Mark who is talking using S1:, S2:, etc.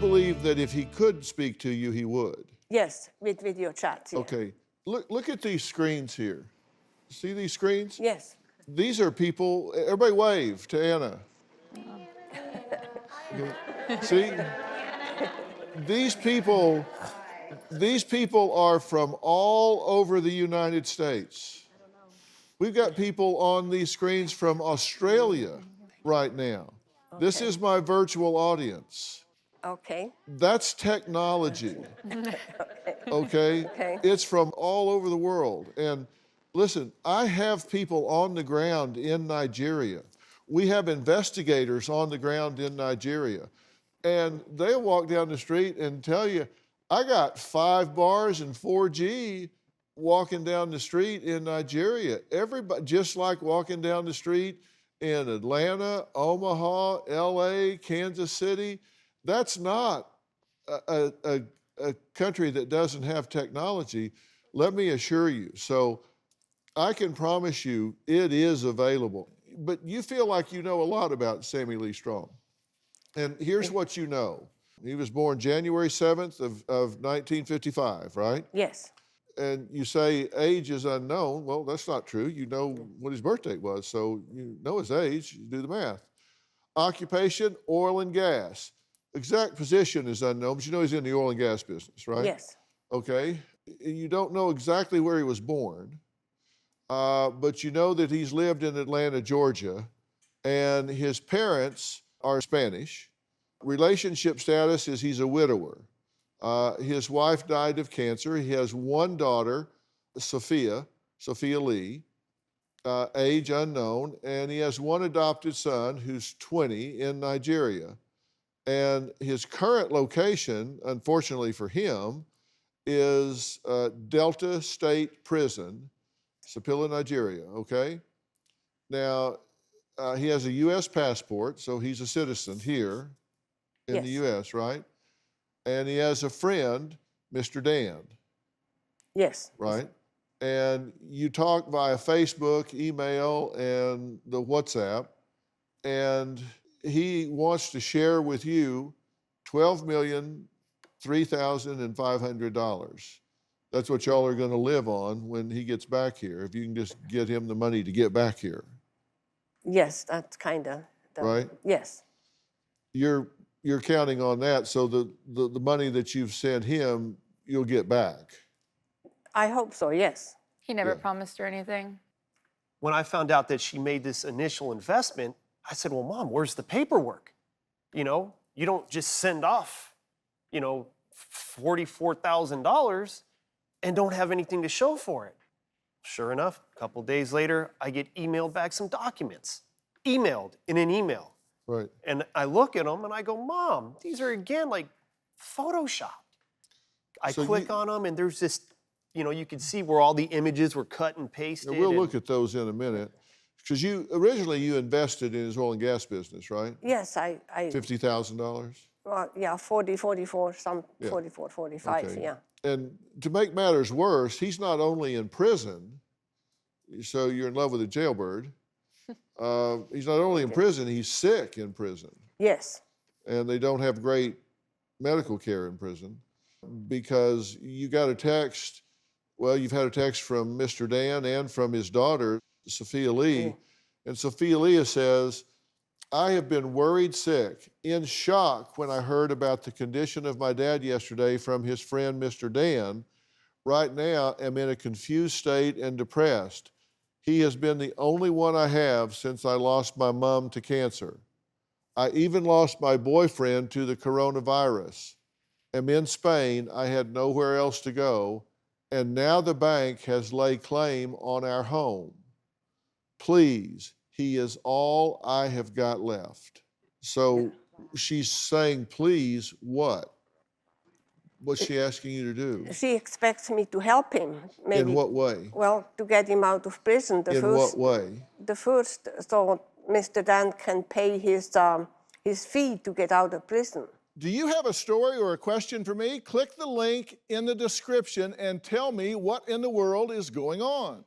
S1: believe that if he could speak to you, he would?
S2: Yes, with video chat. Yeah.
S1: Okay. Look at these screens here. See these screens?
S2: Yes.
S1: These are people. Everybody wave to Anna. Okay. See? These people are from all over the United States. We've got people on these screens from Australia right now. Okay. This is my virtual audience.
S2: Okay.
S1: That's technology. Okay?
S2: Okay.
S1: It's from all over the world. And listen, I have people on the ground in Nigeria. We have investigators on the ground in Nigeria. And they'll walk down the street and tell you, I got 5 bars and 4G walking down the street in Nigeria. Everybody, just like walking down the street in Atlanta, Omaha, LA, Kansas City. That's not a country that doesn't have technology, let me assure you. So I can promise you it is available. But you feel like you know a lot about Sammie Lee Strong. And here's what you know. He was born January 7th of 1955, right?
S2: Yes.
S1: And you say age is unknown. Well, that's not true. You know what his birth date was, so you know his age. You do the math. Occupation, oil and gas. Exact position is unknown, but you know he's in the oil and gas business, right?
S2: Yes.
S1: Okay. You don't know exactly where he was born, but you know that he's lived in Atlanta, Georgia, and his parents are Spanish. Relationship status is he's a widower. His wife died of cancer. He has 1 daughter, Sophia Lee, age unknown, and he has 1 adopted son who's 20 in Nigeria. And his current location, unfortunately for him, is Delta State Prison, Sapila, Nigeria, okay? Now, he has a U.S. passport, so he's a citizen here in the U.S., right? And he has a friend, Mr. Dan.
S2: Yes.
S1: Right? And you talk via Facebook, email, and the WhatsApp, and he wants to share with you $12,003,500. That's what y'all are going to live on when he gets back here, if you can just get him the money to get back here.
S2: Yes, that's kind of...
S1: Right?
S2: Yes.
S1: You're counting on that, so the money that you've sent him, you'll get back.
S2: I hope so, yes.
S3: He never promised her anything?
S4: When I found out that she made this initial investment, I said, well, Mom, where's the paperwork? You know, you don't just send off, you know, $44,000 and don't have anything to show for it. Sure enough, a couple days later, I get emailed back some documents, emailed in an email.
S1: Right.
S4: And I look at them and I go, Mom, these are again like Photoshopped. I click on them and there's this, you know, you can see where all the images were cut and pasted.
S1: We'll look at those in a minute. Because originally you invested in his oil and gas business, right?
S2: Yes, I
S1: $50,000?
S2: Well, yeah, 44, 45,
S1: okay.
S2: Yeah.
S1: And to make matters worse, he's not only in prison, so you're in love with a jailbird. He's not only in prison, he's sick in prison.
S2: Yes.
S1: And they don't have great medical care in prison because you got a text, well, you've had a text from Mr. Dan and from his daughter, Sophia Lee. And Sophia Lee says, I have been worried sick, in shock when I heard about the condition of my dad yesterday from his friend, Mr. Dan. Right now, I'm in a confused state and depressed. He has been the only one I have since I lost my mom to cancer. I even lost my boyfriend to the coronavirus. I'm in Spain, I had nowhere else to go, and now the bank has laid claim on our home. Please, he is all I have got left. So she's saying, please, what? What's she asking you to do?
S2: She expects me to help him. Maybe.
S1: In what way?
S2: Well, to get him out of prison.
S1: What way?
S2: The first, so Mr. Dan can pay his fee to get out of prison.
S5: Do you have a story or a question for me? Click the link in the description and tell me what in the world is going on.